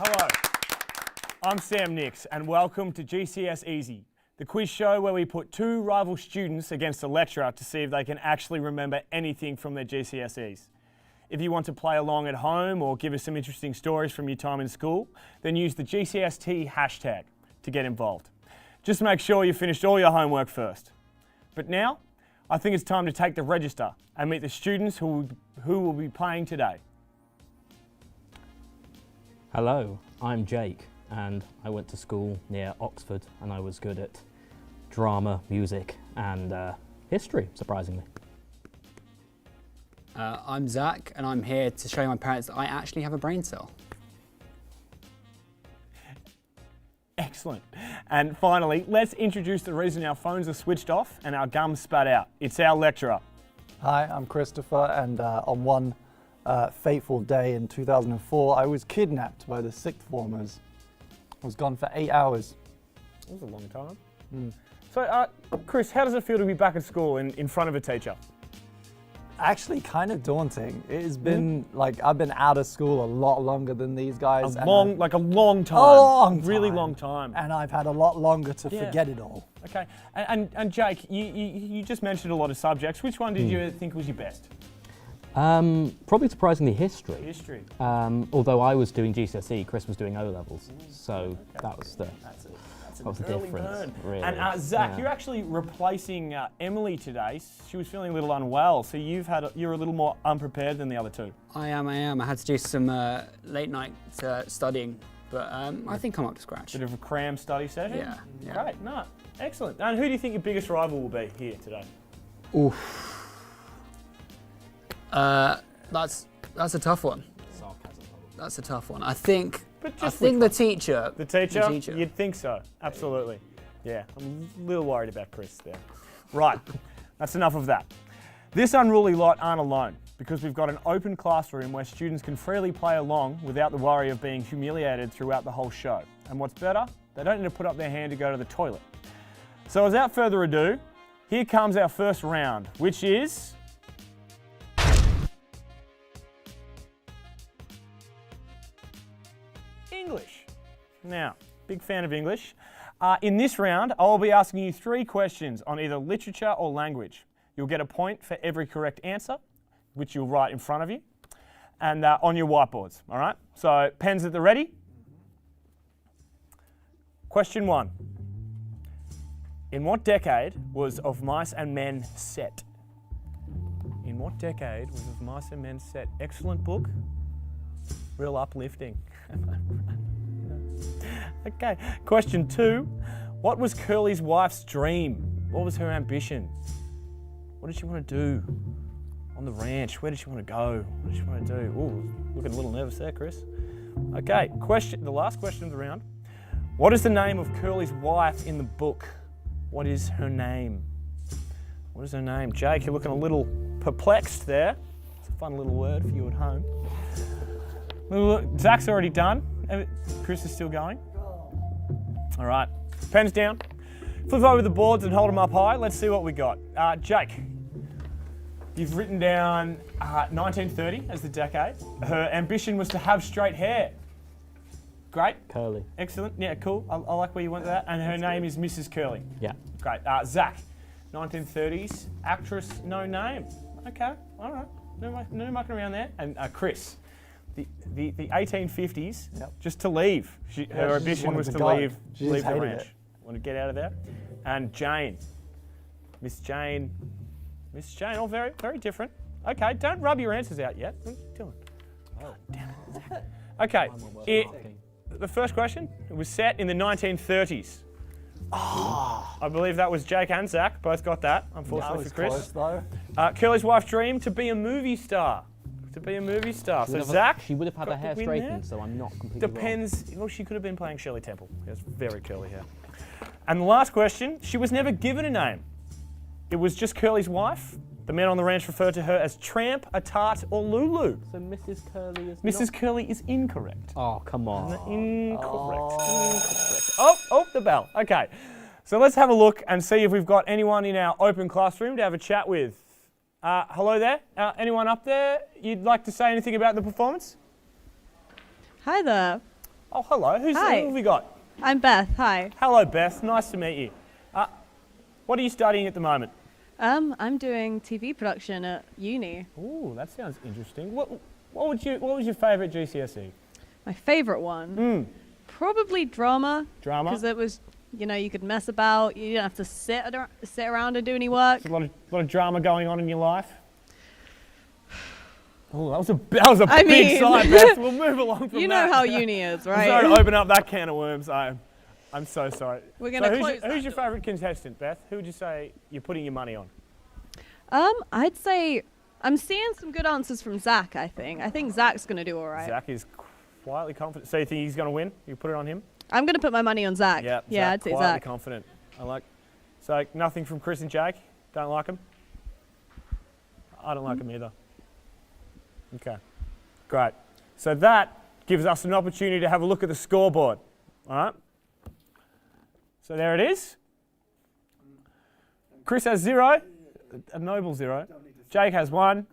Hello, I'm Sam Nix and welcome to GCSEasy, the quiz show where we put two rival students against a lecturer to see if they can actually remember anything from their GCSEs. If you want to play along at home or give us some interesting stories from your time in school, then use the GCST hashtag to get involved. Just make sure you finished all your homework first. But now, I think it's time to take the register and meet the students who will be playing today. Hello, I'm Jake and I went to school near Oxford and I was good at drama, music and history, surprisingly. I'm Zach and I'm here to show my parents that I actually have a brain cell. Excellent. And finally, let's introduce the reason our phones are switched off and our gums spat out. It's our lecturer. Hi, I'm Christopher, and on one fateful day in 2004, I was kidnapped by the sixth formers. I was gone for 8 hours. That was a long time. So, Chris, how does it feel to be back at school in front of a teacher? Actually, kind of daunting. It has been like I've been out of school a lot longer than these guys. A long time. A long time. Really long time. And I've had a lot longer to forget it all. Okay. And Jake, you just mentioned a lot of subjects. Which one did you think was your best? Probably surprisingly history. History. Although I was doing GCSE, Chris was doing O-levels. So that was the Early difference, burn. really. And Zach, Yeah. you're actually replacing Emily today. She was feeling a little unwell, so you're a little more unprepared than the other two. I am. I had to do some late night studying, but I think I'm up to scratch. Bit of a cram study session? Yeah. Great, no, excellent. And who do you think your biggest rival will be here today? Oof. That's a tough one. sarcasm. That's a tough one. I think But the just which teacher. The teacher? The teacher. You'd think so, absolutely. Yeah, I'm a little worried about Chris there. Right, that's enough of that. This unruly lot aren't alone, because we've got an open classroom where students can freely play along without the worry of being humiliated throughout the whole show. And what's better, they don't need to put up their hand to go to the toilet. So without further ado, here comes our first round, which is... English. Now, big fan of English. In this round, I'll be asking you 3 questions on either literature or language. You'll get a point for every correct answer, which you'll write in front of you, and on your whiteboards, all right? So, pens at the ready. Question 1. In what decade was Of Mice and Men set? In what decade was Of Mice and Men set? Excellent book. Real uplifting. Okay, question 2. What was Curly's wife's dream? What was her ambition? What did she want to do on the ranch? Where did she want to go? What did she want to do? Ooh, looking a little nervous there, Chris. Okay, the last question of the round. What is the name of Curly's wife in the book? What is her name? What is her name? Jake, you're looking a little perplexed there. It's a fun little word for you at home. Zach's already done. Chris is still going. All right, pens down. Flip over the boards and hold them up high. Let's see what we got. Jake, you've written down 1930 as the decade. Her ambition was to have straight hair. Great. Curly. Excellent. Yeah, cool. I like where you went with that. And her name is Mrs. Curly. Yeah. Great. Zach, 1930s, actress, no name. Okay, all right. No mucking around there. And Chris, the 1850s, just to leave. Her ambition was to leave the ranch. Want to get out of there. And Jane, Miss Jane, all very, very different. Okay, don't rub your answers out yet. What are you doing? Oh, damn it. Okay, the first question, it was set in the 1930s. Oh. I believe that was Jake and Zach, both got that, unfortunately for Chris. Close, though. Curly's wife's dream, to be a movie star. So Zach, she would have had her hair straightened, so I'm not completely depends. Well, she could have been playing Shirley Temple. She has very curly hair. And the last question, she was never given a name. It was just Curly's wife. The men on the ranch referred to her as Tramp, a Tart, or Lulu. So Mrs. Curly is Mrs. Curly is incorrect. Oh, come on. Incorrect. Oh, the bell. Okay. So let's have a look and see if we've got anyone in our open classroom to have a chat with. Hello there. Anyone up there? You'd like to say anything about the performance? Hi there. Oh, hello. Who have we got? I'm Beth. Hi. Hello, Beth. Nice to meet you. What are you studying at the moment? I'm doing TV production at uni. Ooh, that sounds interesting. What was your favourite GCSE? My favourite one, probably drama. Drama? Because it was, you could mess about. You didn't have to sit around and do any work. There's a lot of drama going on in your life. Oh, that was a big sigh, Beth. We'll move along from You that. know how uni is, right? I'm sorry to open up that can of worms. I'm so sorry. We're going to close Who's your favourite contestant, Beth? Who would you say you're putting your money on? I'd say I'm seeing some good answers from Zach, I think. I think Zach's going to do all right. Zach is quietly confident. So you think he's going to win? You put it on him? I'm going to put my money on Zach. Yeah, I'd say quietly Zach. confident. So nothing from Chris and Jake? Don't like him? I don't like him either. Okay, great. So that gives us an opportunity to have a look at the scoreboard. All right? So there it is. Chris has 0, a noble 0. Jake has 1.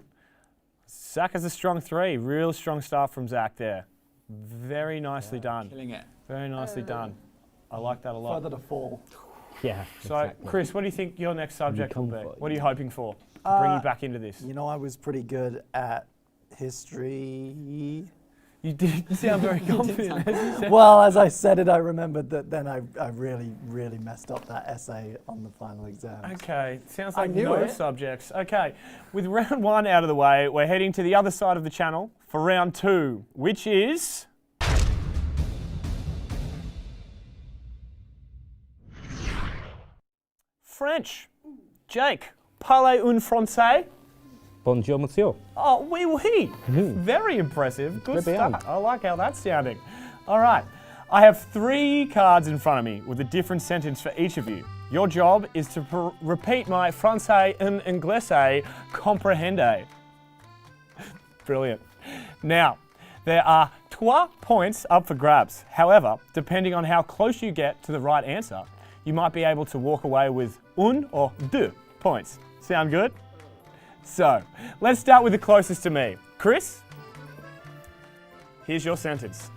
Zach has a strong 3. Real strong start from Zach there. Very nicely done. Killing it. Very nicely done. I like that a lot. Further to fall. Yeah. So, exactly. Chris, what do you think your next subject will be? comfort. What are you hoping for? To bring you back into this. I was pretty good at history. You did sound very confident. As you said. Well, as I said it, I remembered that then I really, really messed up that essay on the final exam. Okay, sounds I like knew no it. subjects. Okay, with round 1 out of the way, we're heading to the other side of the channel for round 2, which is... French. Jake, parlez un français? Bonjour, monsieur. Oh, oui, oui. Very impressive. Good Très bien. stuff. I like how that's sounding. All right. I have 3 cards in front of me with a different sentence for each of you. Your job is to repeat my français en anglais comprehende. Brilliant. Now, there are 3 points up for grabs. However, depending on how close you get to the right answer, you might be able to walk away with 1 or 2 points. Sound good? So, let's start with the closest to me. Chris, here's your sentence.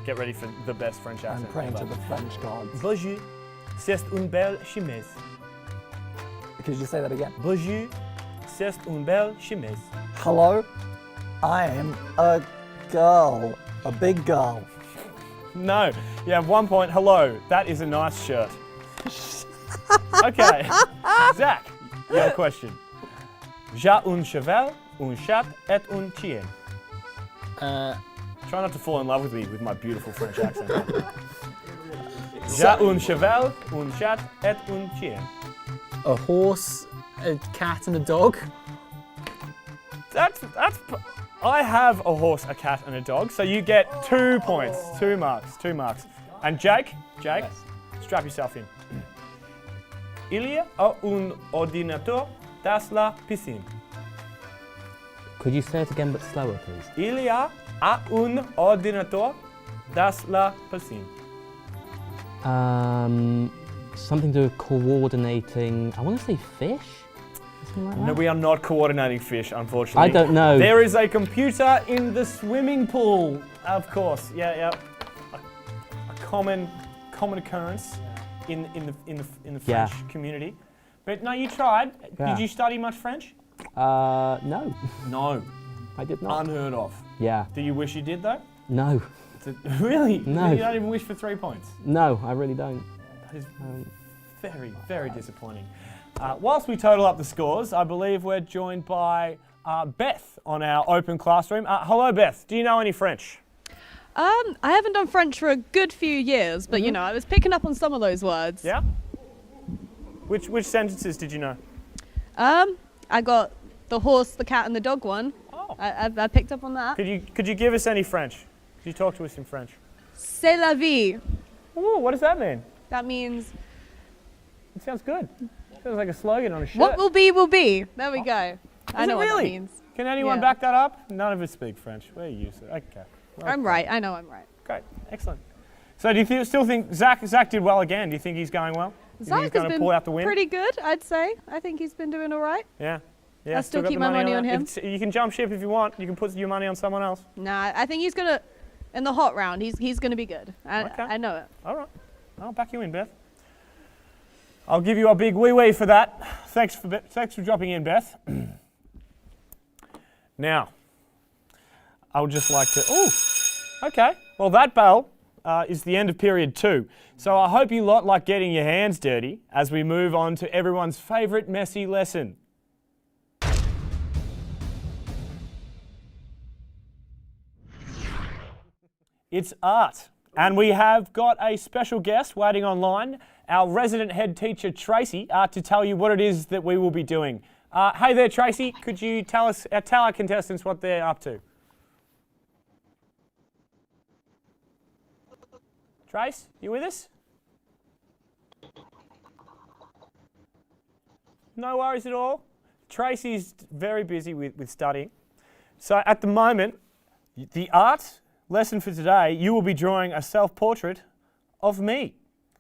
Get ready for the best French I'm accent praying to ever. the French gods. Bonjour, c'est une belle chemise. Could you say that again? Bonjour, c'est une belle chemise. Hello, I am a girl, a big girl. No, you have 1 point. Hello, that is a nice shirt. Okay, Zach, your question. J'ai un cheval, un chat et un chien. Try not to fall in love with me with my beautiful French accent. J'ai un cheval, un chat et un chien. A horse, a cat, and a dog. I have a horse, a cat, and a dog, so you get 2 points, 2 marks. And Jake, strap yourself in. Il y a un ordinateur dans la piscine. Could you say it again but slower, please? Il y a un ordinateur dans la piscine. Something to do with coordinating. I want to say fish? Something like that? No, we are not coordinating fish, unfortunately. I don't know. There is a computer in the swimming pool, of course. Yeah. A common occurrence in the French community. But no, you tried. Yeah. Did you study much French? No. No. I did not. Unheard of. Yeah. Do you wish you did though? No. Really? No. You don't even wish for 3 points. No, I really don't. That is very, very disappointing. Whilst we total up the scores, I believe we're joined by Beth on our open classroom. Hello, Beth. Do you know any French? I haven't done French for a good few years, but I was picking up on some of those words. Yeah. Which sentences did you know? I got the horse, the cat, and the dog one. Oh. I picked up on that. Could you give us any French? Could you talk to us in French? C'est la vie. Ooh, what does that mean? That means It sounds good. Sounds like a slogan on a shirt. what will be will be. There we go. I Is know it what that really? means. Can anyone Yeah. back that up? None of us speak French. We're used to it. Okay. I'm right. I know I'm right. Great. Excellent. So do you still think Zach did well again? Do you think he's going well? Do you think he's Zach going has to been pull out the win? pretty good, I'd say. I think he's been doing all right. Yeah. Yeah. I'll still got keep the my money on that. him. You can jump ship if you want. You can put your money on someone else. Nah, I think he's gonna. in the hot round. He's going to be good. Okay. I know it. All right. I'll back you in, Beth. I'll give you a big wee for that. Thanks for dropping in, Beth. Now, I would just like to... Oh, okay. Well, that bell is the end of period 2. So I hope you lot like getting your hands dirty as we move on to everyone's favourite messy lesson. It's art. And we have got a special guest waiting online, our resident head teacher, Tracy, to tell you what it is that we will be doing. Hey there, Tracy. Could you tell our contestants what they're up to? Trace, you with us? No worries at all. Tracy's very busy with studying. So at the moment, the art lesson for today, you will be drawing a self-portrait of me.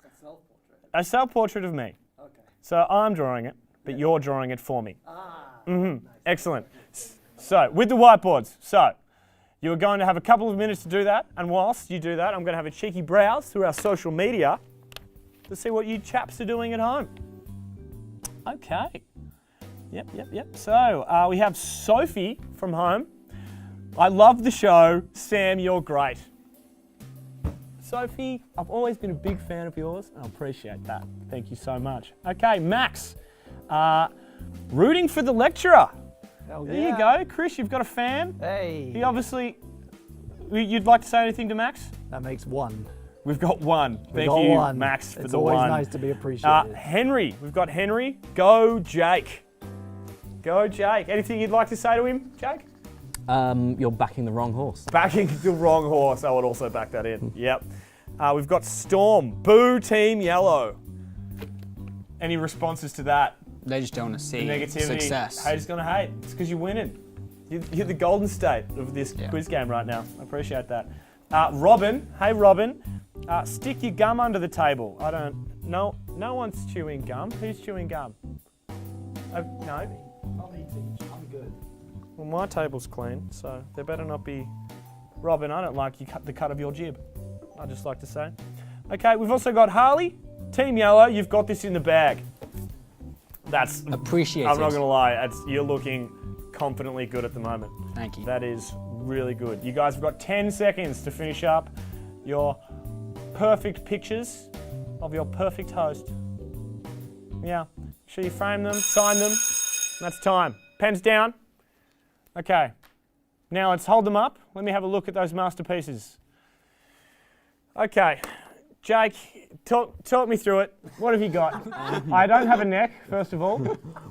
A self-portrait? A self-portrait of me. Okay. So I'm drawing it, but you're drawing it for me. Nice. Excellent. So with the whiteboards, you are going to have a couple of minutes to do that, and whilst you do that, I'm going to have a cheeky browse through our social media to see what you chaps are doing at home. Okay. Yep. So we have Sophie from home. I love the show. Sam, you're great. Sophie, I've always been a big fan of yours, and I appreciate that. Thank you so much. Okay, Max, rooting for the lecturer. Hell There yeah. you go. Chris, you've got a fan. Hey. He obviously... You'd like to say anything to Max? That makes 1. We've got 1. Thank got you, 1. Max, for it's the always 1. nice to be appreciated. Henry, we've got Henry. Go, Jake. Go, Jake. Anything you'd like to say to him, Jake? You're backing the wrong horse. Backing the wrong horse. I would also back that in. Yep. We've got Storm. Boo, Team Yellow. Any responses to that? They just don't want to see Negativity. success. Haters gonna hate. It's because you're winning. You're the golden state of this quiz game right now. I appreciate that. Robin. Hey, Robin. Stick your gum under the table. I don't... No one's chewing gum. Who's chewing gum? No. I'm eating. I'm good. Well, my table's clean, so there better not be... Robin, I don't like you cut the cut of your jib. I'd just like to say. Okay, we've also got Harley. Team Yellow, you've got this in the bag. That's... Appreciate I'm it. not going to lie, you're looking confidently good at the moment. Thank you. That is really good. You guys have got 10 seconds to finish up your perfect pictures of your perfect host. Yeah, make sure you frame them, sign them. That's time. Pens down. Okay, now let's hold them up. Let me have a look at those masterpieces. Okay, Jake, talk me through it. What have you got? I don't have a neck, first of all.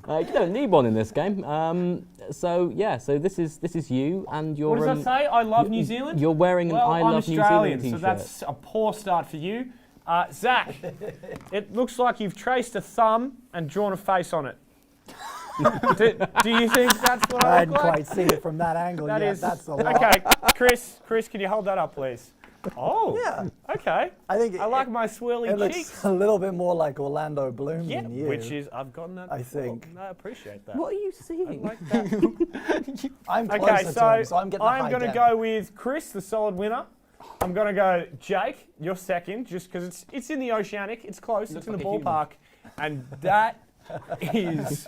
You don't need one in this game. So this is you, and you're. What does that say? I love New Zealand? You're wearing an I I'm love New Australian, Zealand so t-shirt. that's a poor start for you. Zach, it looks like you've traced a thumb and drawn a face on it. do you think that's what I I hadn't look like? quite seen it from that angle That yet. is That's a lot. okay. Chris, can you hold that up, please? Oh, Yeah. okay. I think I like my swirly it looks cheeks. a little bit more like Orlando Bloom Yeah, than you. which is I've gotten that. I before. think. I appreciate that. What are you I seeing? like that. I'm closer Okay, to so him, so I'm getting the I'm high going to def. go with Chris, the solid winner. I'm going to go Jake, you're second, just because it's in the Oceanic, it's close, it's in the like a ballpark, and that is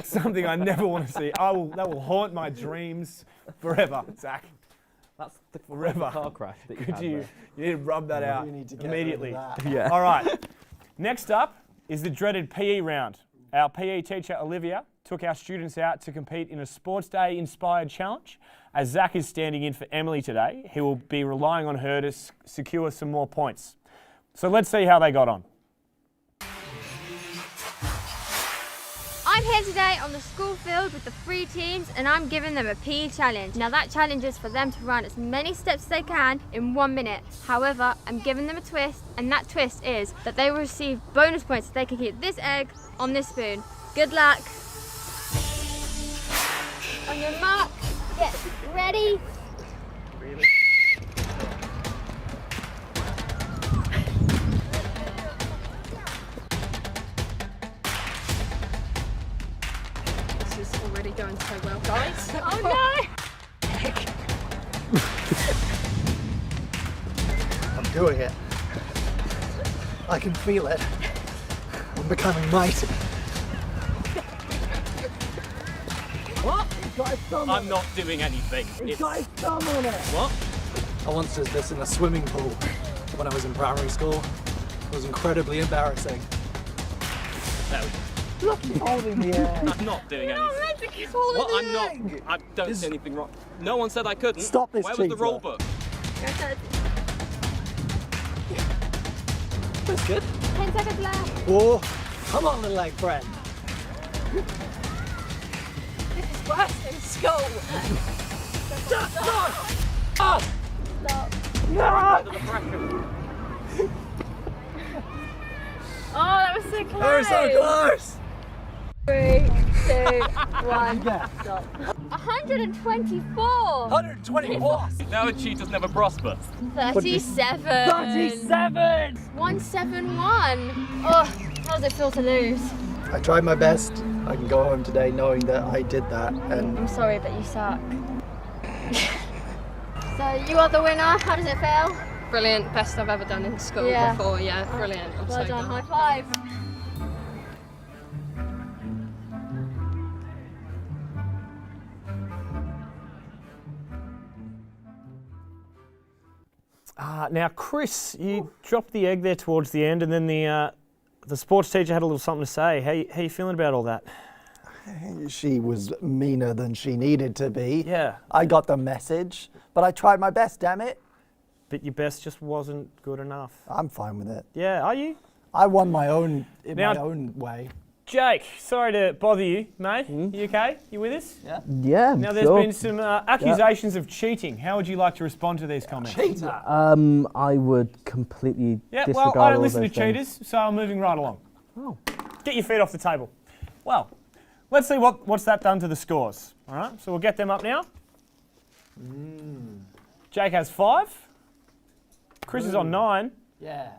something I never want to see. That will haunt my dreams forever, Zach. That's the Forever. car crash that you Could had you there. need to rub that out You need to get rid of immediately. that. Yeah. All right. Next up is the dreaded PE round. Our PE teacher, Olivia, took our students out to compete in a Sports Day inspired challenge. As Zach is standing in for Emily today, he will be relying on her to secure some more points. So let's see how they got on. I'm here today on the school field with the 3 teams and I'm giving them a PE challenge. Now that challenge is for them to run as many steps as they can in 1 minute. However, I'm giving them a twist, and that twist is that they will receive bonus points if they can keep this egg on this spoon. Good luck. On your mark, get ready. This is already going so well, guys. Oh no! doing it. I can feel it. I'm becoming mighty. What? He's got his thumb I'm not doing anything. He's got his thumb on it. What? I once did this in a swimming pool when I was in primary school. It was incredibly embarrassing. There we go. Look, he's holding the egg. I'm not doing anything. He's holding What? the I'm not. egg. I don't do anything wrong. No one said I couldn't. Stop this Where was the cheater. rule book? That's good. 10 seconds left. Whoa. Come on, little egg friend. Worse than school. Oh! Stop. Under the pressure. Oh, that was so close. We're so close. 3, 2, 1. Yeah. Stop. 124. 124. Now the cheaters never prosper. 37. 37. 171. Oh, how does it feel to lose? I tried my best. I can go home today knowing that I did that, and I'm sorry, but you suck. So you are the winner. How does it feel? Brilliant, best I've ever done in school Yeah. before, yeah, brilliant. I'm Well so done. glad. High five. Now, Chris, you dropped the egg there towards the end, and then the sports teacher had a little something to say. How you feeling about all that? she was meaner than she needed to be. Yeah. I got the message, but I tried my best, damn it. But your best just wasn't good enough. I'm fine with it. Yeah, are you? I won my own in Now- my own way. Jake, sorry to bother you, mate. You okay? You with us? Yeah. Yeah, Now, there's been some accusations of cheating. How would you like to respond to these comments? Cheater. I would completely Yeah, disregard well, I don't all listen to those things. cheaters, so I'm moving right along. Oh. Get your feet off the table. Well, let's see what's that done to the scores. All right, so we'll get them up now. Jake has 5. Chris is on 9. Yeah.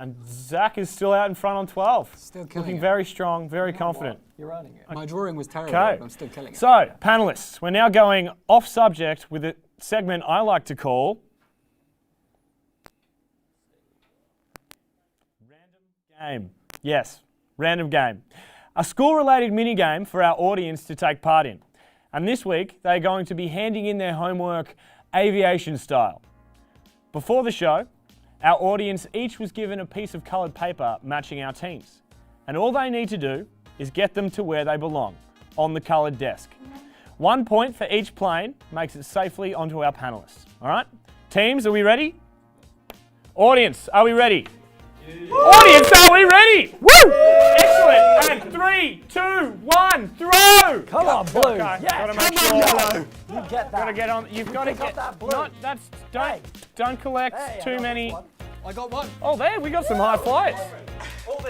And Zach is still out in front on 12. Still killing Looking it. very strong, very confident. You're running it. My drawing was terrible, Okay. but I'm still killing it. So, panelists, we're now going off subject with a segment I like to call Random Game. Yes, random game. A school-related mini-game for our audience to take part in. And this week, they're going to be handing in their homework aviation style. Before the show, our audience each was given a piece of coloured paper matching our teams. And all they need to do is get them to where they belong, on the coloured desk. 1 point for each plane makes it safely onto our panellists. All right? Teams, are we ready? Audience, are we ready? Audience, are we ready? Woo! Excellent. And 3, 2, 1, throw! Come on, Blue. Okay, Yes, gotta make come sure. on, Blue. You get that. Gotta get on. You've got to pick up get that blue. Not, that's Hey. don't collect Hey, I too got many. this one. I got one. Oh, there we got some high flyers.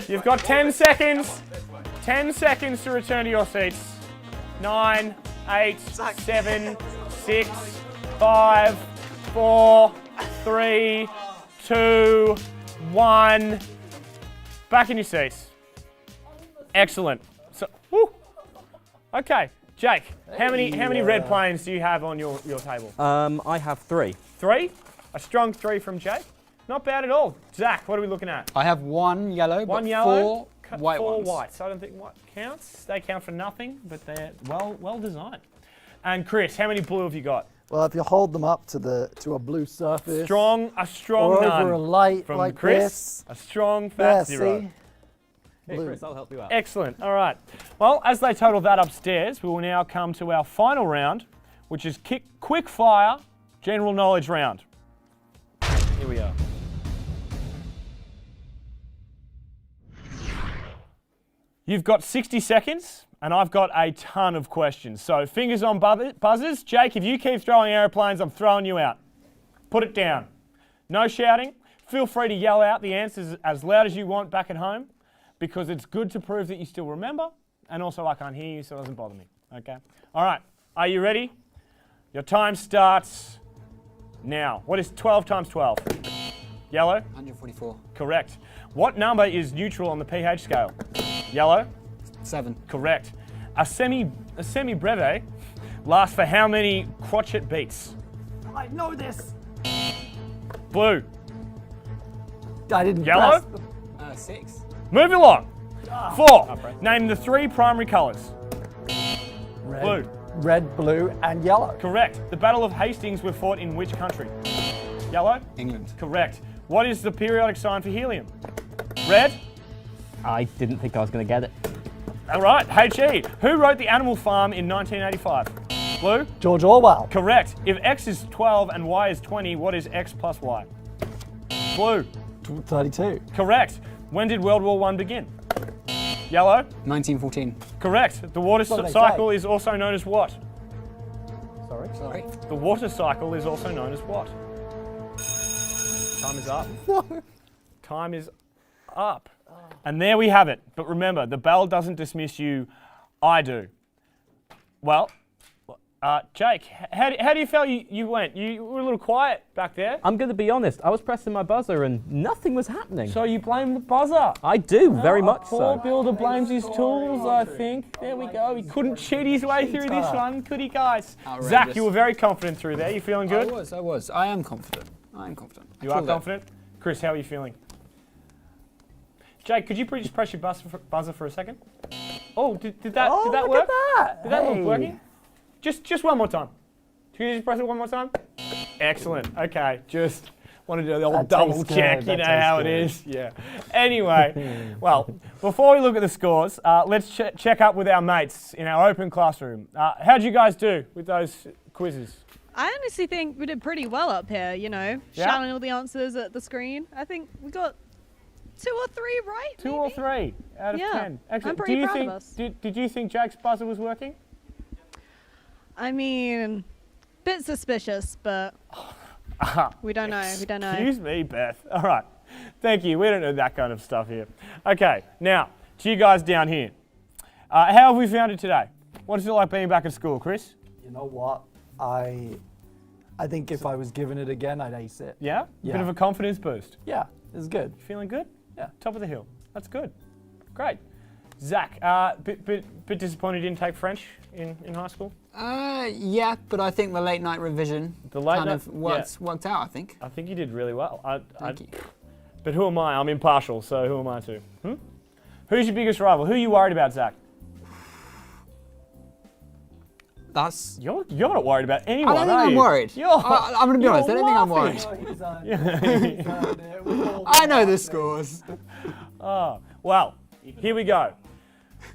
You've got 10 seconds. 10 seconds to return to your seats. 9, 8, 7, 6, 5, 4, 3, 2, 1. Back in your seats. Excellent. So, woo. Okay, Jake. How many red planes do you have on your table? I have 3. 3. A strong 3 from Jake. Not bad at all. Zach, what are we looking at? I have one yellow, One but yellow, 4 white 4 ones. whites. I don't think white counts. They count for nothing, but they're well designed. And Chris, how many blue have you got? Well, if you hold them up to a blue surface, A strong or none over a light from like Chris. this. A strong Yeah, fat 0. see? Hey, Blue. Chris, I'll help you out. Excellent. All right. Well, as they total that upstairs, we will now come to our final round, which is quick fire general knowledge round. Here we are. You've got 60 seconds, and I've got a ton of questions. So fingers on buzzers. Jake, if you keep throwing aeroplanes, I'm throwing you out. Put it down. No shouting. Feel free to yell out the answers as loud as you want back at home, because it's good to prove that you still remember, and also I can't hear you, so it doesn't bother me. Okay? All right. Are you ready? Your time starts now. What is 12 times 12? Yellow? 144. Correct. What number is neutral on the pH scale? Yellow? 7. Correct. A semi-breve lasts for how many crotchet beats? I know this. Blue. I didn't Yellow? press. 6. Move along. 4. Name the 3 primary colours. Red, Blue. Red, blue, and yellow. Correct. The Battle of Hastings was fought in which country? Yellow? England. Correct. What is the periodic sign for helium? Red? I didn't think I was going to get it. All right. HE. Who wrote The Animal Farm in 1985? Blue? George Orwell. Correct. If X is 12 and Y is 20, what is X plus Y? Blue. 32. Correct. When did World War I begin? Yellow? 1914. Correct. The water what they cycle say. is also known as what? Sorry. The water cycle is also known as what? Time is up. Time is up. And there we have it. But remember, the bell doesn't dismiss you, I do. Well, Jake, how do you feel you went? You were a little quiet back there. I'm going to be honest, I was pressing my buzzer and nothing was happening. So you blame the buzzer? I do, very much Poor so. builder blames his tools, I think. There we go. He couldn't cheat his way through this one, could he, guys? Outrageous. Zach, you were very confident through there. You feeling good? I was. I am confident. You are confident? Chris, how are you feeling? Jake, could you just press your buzzer for a second? Oh, did that Oh, work? look at that. Did that look Hey. working? Just one more time. Can you just press it one more time? Excellent. Okay, just want to do the old That double tastes check. good, You that know how it tastes is. Yeah. Anyway, well, before we look at the scores, let's check up with our mates in our open classroom. How'd you guys do with those quizzes? I honestly think we did pretty well up here, you know, Yeah? shouting all the answers at the screen. I think we got 2 or 3 right. 2 or 3 out of Yeah, 10. Excellent. I'm pretty proud of us. Did you think Jake's buzzer was working? I mean, bit suspicious, but we don't know. We don't know. Excuse me, Beth. All right. Thank you. We don't know that kind of stuff here. Okay, now, to you guys down here. How have we found it today? What is it like being back at school, Chris? You know what? I think if I was given it again, I'd ace it. Yeah? Yeah. Bit of a confidence boost. Yeah, it's good. Feeling good? Yeah. Top of the hill. That's good. Great. Zach, bit disappointed you didn't take French in high school? Yeah, but I think the late night revision The late kind night- of worked out, I think. I think you did really well. Thank you. But who am I? I'm impartial, so who am I to? Who's your biggest rival? Who are you worried about, Zach? That's. You're not worried about anyone, I don't think are I'm you? worried. You're, I'm going to be you're honest, I don't think I'm worried. laughing. I know the scores. Oh, well, here we go.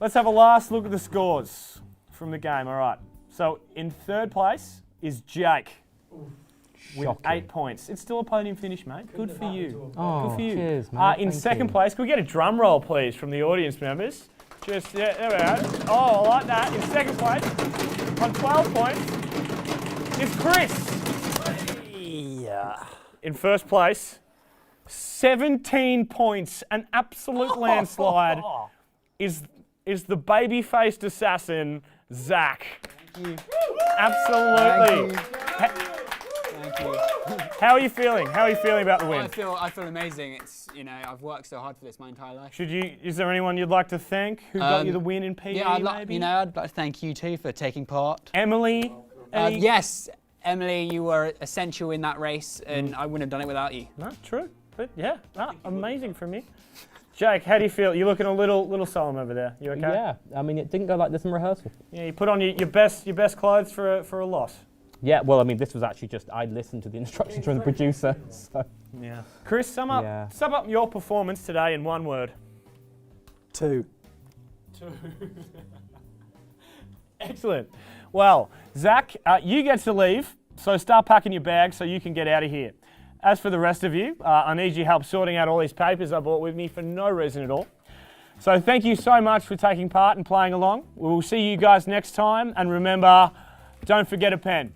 Let's have a last look at the scores from the game. All right. So in third place is Jake with Shocking. 8 points. It's still a podium finish, mate. Good for you. Oh, Good for you. cheers, mate. In Thank second you. place, can we get a drum roll, please, from the audience members? Just, yeah, there we go. Oh, I like that. In second place, on 12 points, is Chris. Yeah. In first place, 17 points, an absolute landslide, is the baby-faced assassin, Zach. Absolutely. Thank you. How are you feeling? How are you feeling about the win? I feel amazing. It's, you know, I've worked so hard for this my entire life. Is there anyone you'd like to thank who got you the win in PE, Yeah, I'd maybe? like to thank you two for taking part. Emily? Yes, Emily, you were essential in that race, and I wouldn't have done it without you. No, true. But yeah, amazing from you. Jake, how do you feel? You're looking a little solemn over there. You okay? Yeah, I mean, it didn't go like this in rehearsal. Yeah, you put on your best clothes for a loss. Yeah, well, I mean, this was actually just, I listened to the instructions from the producer, so. Yeah. Chris, sum up your performance today in one word. 2. Excellent. Well, Zach, you get to leave, so start packing your bags so you can get out of here. As for the rest of you, I need your help sorting out all these papers I brought with me for no reason at all. So thank you so much for taking part and playing along. We will see you guys next time, and remember, don't forget a pen.